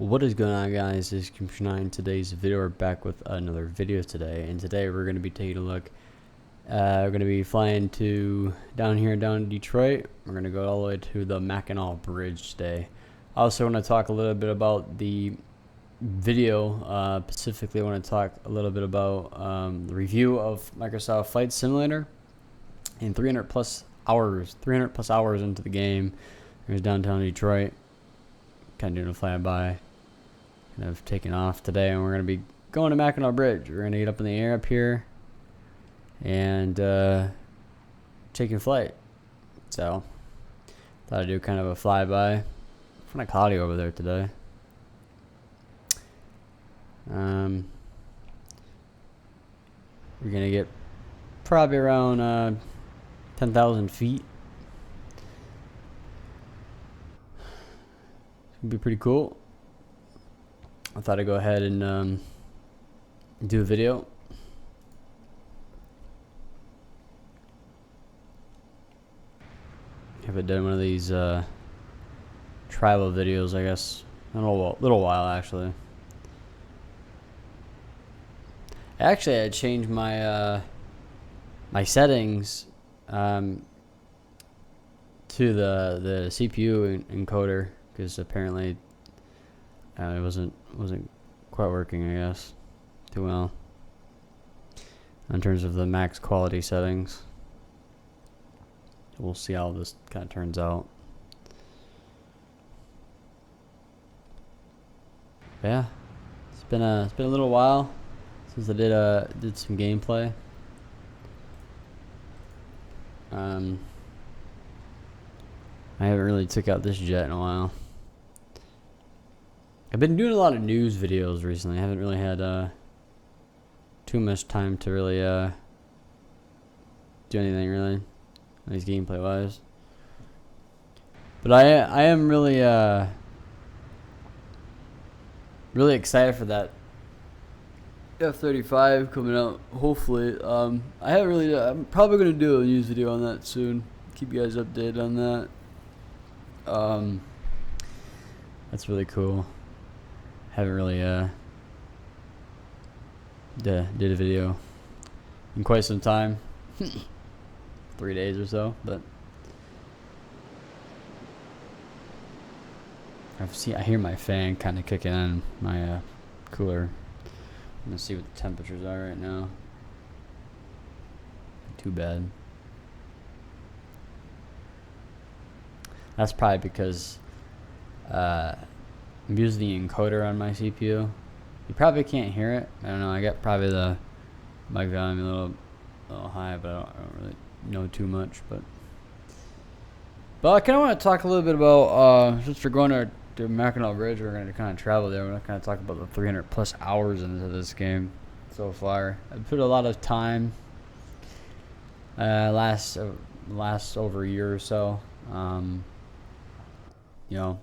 What is going on, guys? This is Computer 9. Today's video, we're back with another video today, and today we're going to be taking a look. We're going to be flying down in Detroit. We're going to go all the way to the Mackinac Bridge today. I also want to talk a little bit about the video. Specifically, I want to talk a little bit about the review of Microsoft Flight Simulator and 300 plus hours into the game. It was downtown Detroit. Kind of doing a flyby. Kind of taking off today, and we're going to be going to Mackinac Bridge. We're going to get up in the air up here and taking flight. So thought I'd do kind of a flyby. Kind of cloudy over there today. We're going to get probably around 10,000 feet. It's going to be pretty cool. I thought I'd go ahead and do a video. Haven't done one of these travel videos, I guess, in a little while actually. Actually, I changed my my settings to the CPU encoder because apparently it wasn't quite working, I guess, too well in terms of the max quality settings. We'll see how this kind of turns out. But yeah, it's been a little while since I did some gameplay. I haven't really took out this jet in a while. I've been doing a lot of news videos recently. I haven't really had too much time to really do anything really, at least gameplay wise. But I am really really excited for that F-35 coming out. Hopefully, I'm probably gonna do a news video on that soon. Keep you guys updated on that. That's really cool. Haven't really did a video in quite some time. 3 days or so, but I hear my fan kind of kicking in my cooler. I'm gonna see what the temperatures are right now. Too bad. That's probably because I'm using the encoder on my CPU. You probably can't hear it. I don't know. I got probably the mic volume a little high, but I don't really know too much. But I kind of want to talk a little bit about since we're going to Mackinac Bridge, we're going to kind of travel there. We're going to kind of talk about the 300 plus hours into this game so far. I've put a lot of time. Last over a year or so. You know.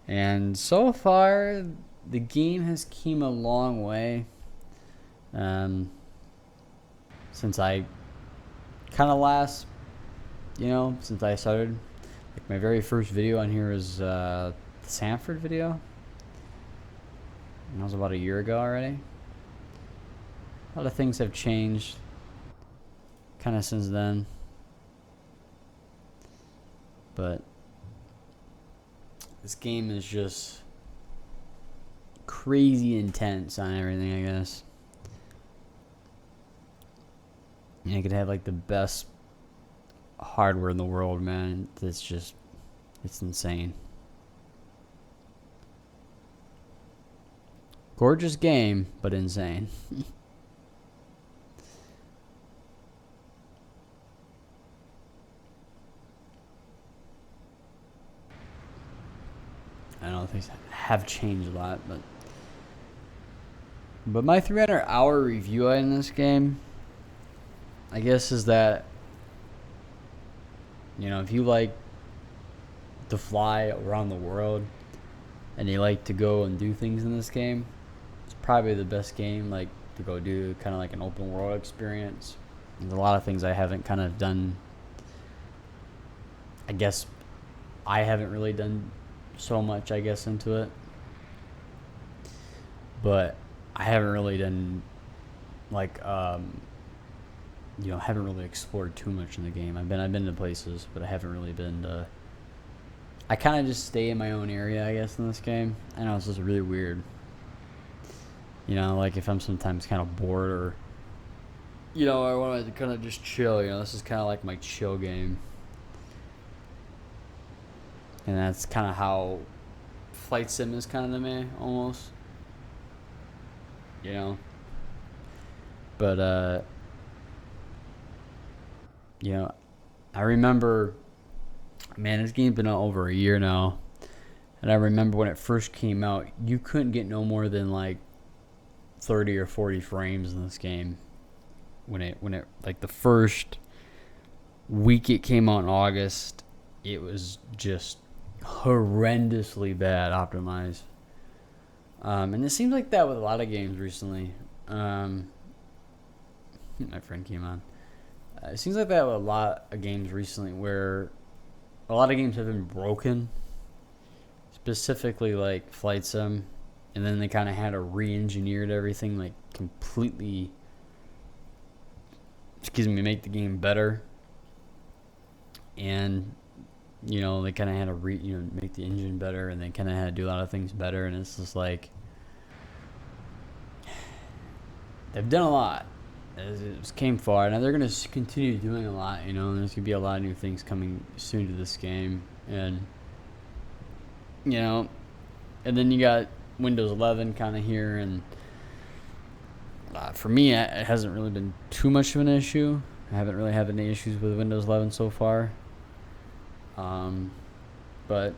And so far, the game has came a long way. Since I kind of since I started. Like my very first video on here is the Sanford video. And that was about a year ago already. A lot of things have changed kind of since then. But this game is just crazy intense on everything, I guess. And I could have like the best hardware in the world, man. It's insane. Gorgeous game, but insane. I don't know, things have changed a lot, but my 300-hour review in this game, I guess, is that, you know, if you like to fly around the world and you like to go and do things in this game, it's probably the best game, like, to go do kind of like an open world experience. There's a lot of things I haven't kind of done. I guess I haven't really done so much, I guess, into it. but I haven't really done like haven't really explored too much in the game. I've been to places, but I haven't really been to. I kind of just stay in my own area, I guess, in this game. I know it's just really weird. Like if I'm sometimes kind of bored or, I want to kind of just chill. This is kind of like my chill game. And that's kind of how Flight Sim is kind of to me, almost. But, I remember, man, this game's been out over a year now. And I remember when it first came out, you couldn't get no more than like 30 or 40 frames in this game. When it like the first week it came out in August, it was just horrendously bad optimized. And it seems like that with a lot of games recently. My friend came on. It seems like that with a lot of games recently, where a lot of games have been broken, specifically like Flight Sim, and then they kind of had to re-engineered everything, like completely, make the game better. And they kind of had to make the engine better, and they kind of had to do a lot of things better. And it's just like they've done a lot. It came far. Now they're going to continue doing a lot, and there's going to be a lot of new things coming soon to this game. And, and then you got Windows 11 kind of here. And for me, it hasn't really been too much of an issue. I haven't really had any issues with Windows 11 so far. But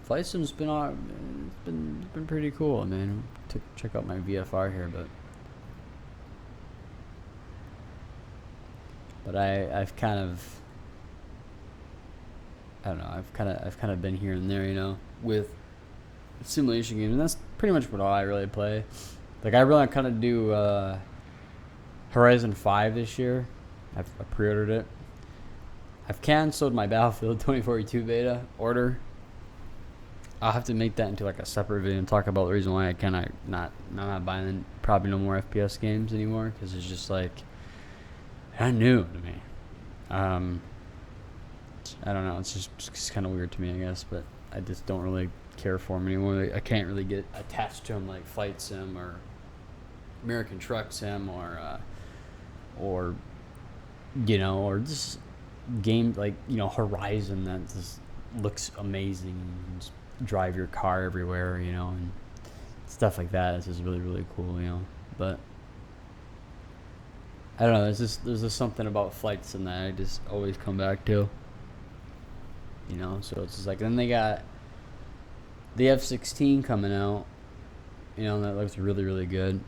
Flight Sim's been pretty cool. I mean, check out my VFR here, but I've kind of, I don't know, I've kind of been here and there, with simulation games, and that's pretty much what I really play. Like I really kind of do Horizon 5 this year. I pre-ordered it. I've canceled my Battlefield 2042 beta order. I'll have to make that into like a separate video and talk about the reason why I'm not buying probably no more FPS games anymore, because it's just like not new to me. I don't know. It's just kind of weird to me, I guess. But I just don't really care for them anymore. I can't really get attached to them like Flight Sim or American Truck Sim or just game like Horizon that just looks amazing. You just drive your car everywhere, and stuff like that. It's just really, really cool, But I don't know. There's just something about Flight Sim that I just always come back to. So it's just like, then they got the F-16 coming out. That looks really, really good.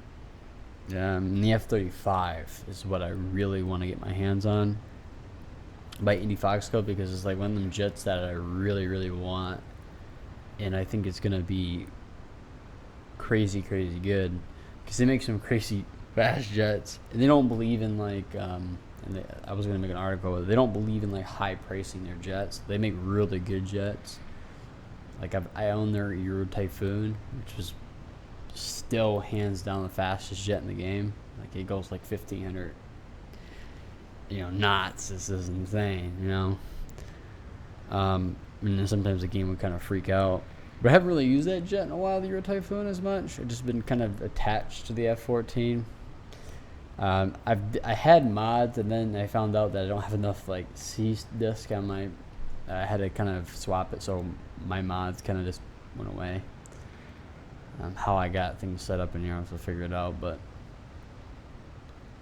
And the F-35 is what I really want to get my hands on by Indy Foxco, because it's like one of them jets that I really, really want, and I think it's gonna be crazy, crazy good, because they make some crazy fast jets, and they don't believe in like I was gonna make an article, but they don't believe in like high pricing their jets. They make really good jets. Like I own their Euro Typhoon, which is still hands down the fastest jet in the game. Like it goes like 1,500 knots. This is insane, and then sometimes the game would kind of freak out. But I haven't really used that jet in a while, the Euro Typhoon, as much. I've just been kind of attached to the F-14. I had mods, and then I found out that I don't have enough like C disk on my. I had to kind of swap it, so my mods kind of just went away. How I got things set up in here, I have to figure it out, but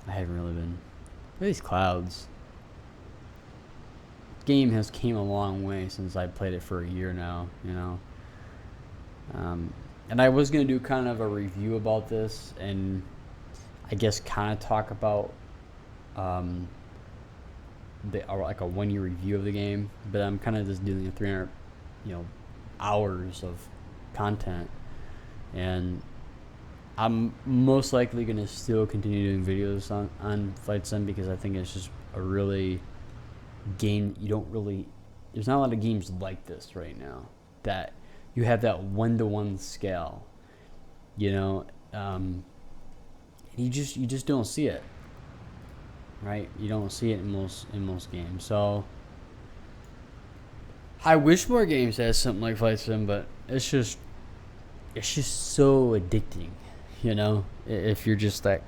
I haven't really been. Look at these clouds. Game has came a long way since I played it for a year now, and I was gonna do kind of a review about this, and I guess kind of talk about like a 1 year review of the game, but I'm kind of just doing a 300 hours of content, and I'm most likely going to still continue doing videos on Flight Sim, because I think it's just a really game. There's not a lot of games like this right now that you have that 1-to-1 scale. you know, you just don't see it, right? You don't see it in most games. So I wish more games had something like Flight Sim, but it's just so addicting, you know. If you're just that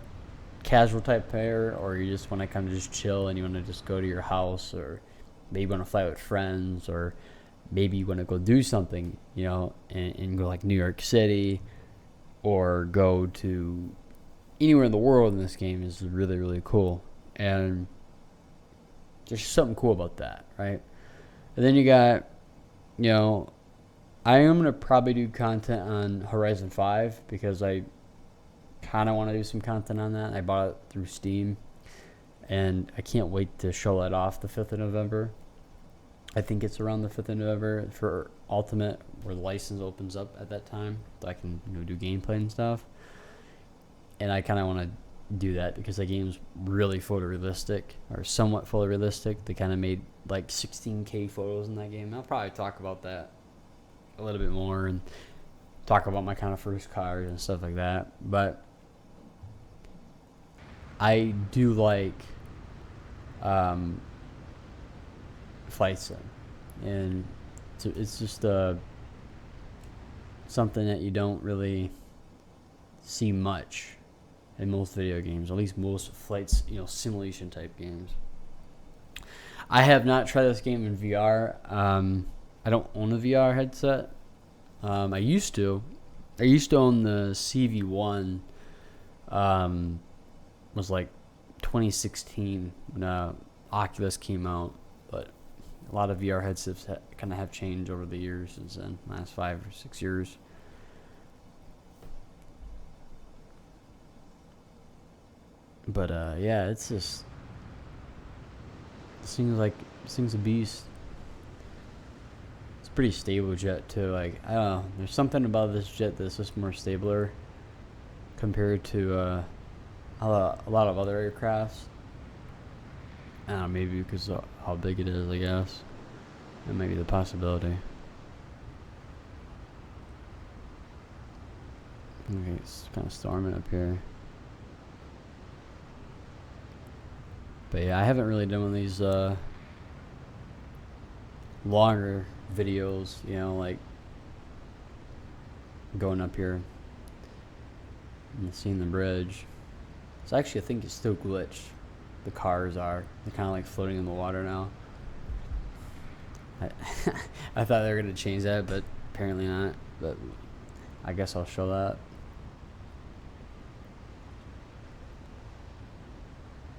casual type player, or you just want to kind of just chill and you want to just go to your house, or maybe you want to fly with friends, or maybe you want to go do something, you know, and go like New York City, or go to anywhere in the world in this game is really, really cool. And there's something cool about that, right? And then you got, you know, I am going to probably do content on Horizon 5 because I kind of want to do some content on that. I bought it through Steam, and I can't wait to show that off the 5th of November. I think it's around the 5th of November for Ultimate, where the license opens up at that time, so I can, you know, do gameplay and stuff. And I kind of want to do that because the game's really photorealistic, or somewhat photorealistic. They kind of made like 16K photos in that game. I'll probably talk about that a little bit more and talk about my kind of first cars and stuff like that. But I do like Flight Sim, and it's just something that you don't really see much in most video games, at least most flights, you know, simulation type games. I have not tried this game in VR. I don't own a VR headset. I used to own the CV1. Was like 2016 when Oculus came out, but a lot of VR headsets kind of have changed over the years since then, last 5 or 6 years. But yeah, it's just this thing's a beast. It's pretty stable jet too. Like, I don't know, there's something about this jet that's just more stabler compared to a lot of other aircrafts. I don't know, maybe because of how big it is, I guess. That might be the possibility. Okay, it's kind of storming up here. But yeah, I haven't really done one of these longer videos, you know, like going up here and seeing the bridge. So actually, I think it's still glitched. The cars are. They're kind of like floating in the water now. I thought they were going to change that, but apparently not. But I guess I'll show that.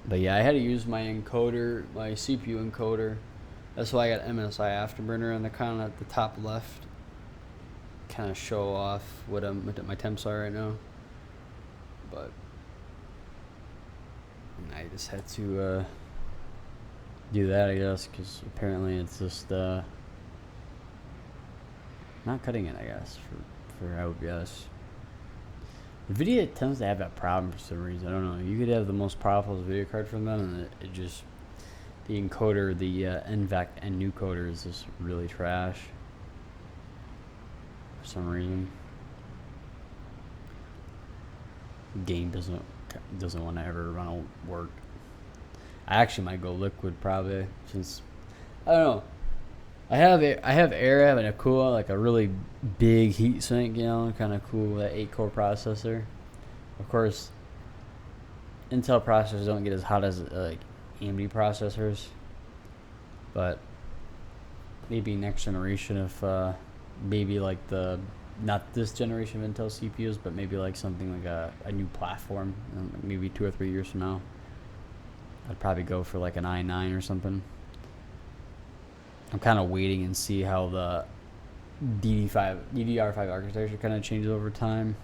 But yeah, I had to use my encoder, my CPU encoder. That's why I got MSI Afterburner on the kind of at the top left. Kind of show off what my temps are right now. But I just had to do that, I guess, because apparently it's just not cutting it, I guess, for OBS. NVIDIA tends to have that problem for some reason. I don't know. You could have the most powerful video card from them, and it just, the encoder, the NVAC and new coder is just really trash for some reason. The game doesn't want to ever run to work. I actually might go liquid probably, since I don't know. I have air having a cool, like a really big heat sink, you know, kind of cool, that 8-core processor. Of course, Intel processors don't get as hot as like AMD processors, but maybe next generation of maybe like the, not this generation of Intel CPUs, but maybe like something like a new platform, maybe 2 or 3 years from now. I'd probably go for like an i9 or something. I'm kind of waiting and see how the DDR5 architecture kind of changes over time.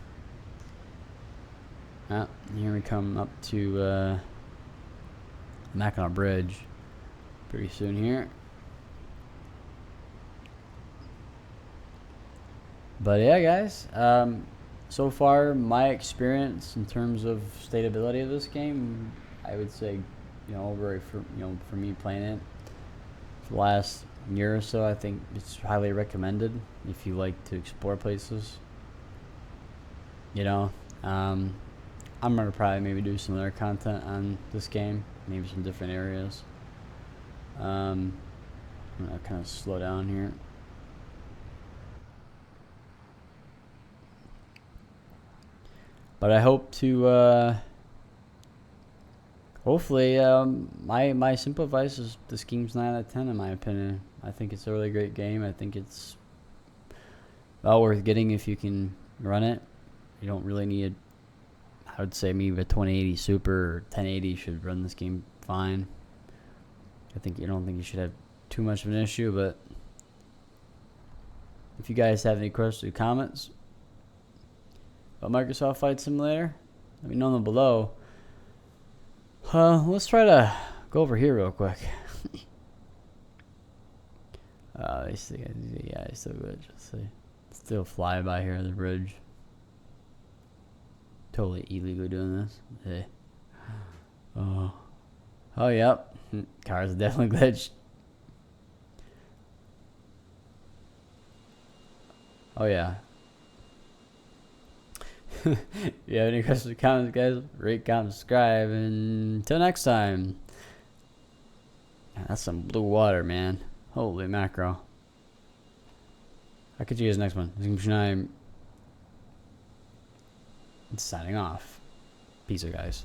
Here we come up to Mackinac Bridge pretty soon here. But yeah, guys, so far my experience in terms of stability of this game, I would say, you know, for me playing it for the last year or so, I think it's highly recommended if you like to explore places. You know, um, I'm gonna probably maybe do some other content on this game, maybe some different areas. I'm gonna kind of slow down here. But I hope to, hopefully, my simple advice is this game's 9 out of 10 in my opinion. I think it's a really great game. I think it's well worth getting if you can run it. You don't really need, I would say maybe a 2080 Super or 1080 should run this game fine. I don't think you should have too much of an issue, but if you guys have any questions or comments about Microsoft Flight Simulator, let me know them below. Let's try to go over here real quick. I see. Yeah, I still good. Just see. Still fly by here the bridge. Totally illegal doing this. Hey. Oh. Oh, yep. Car's definitely glitched. Oh, yeah. If you have any questions or comments, guys, rate, comment, subscribe, and until next time. That's some blue water, man. Holy mackerel. I'll catch you guys next one. This is I'm signing off. Peace out, guys.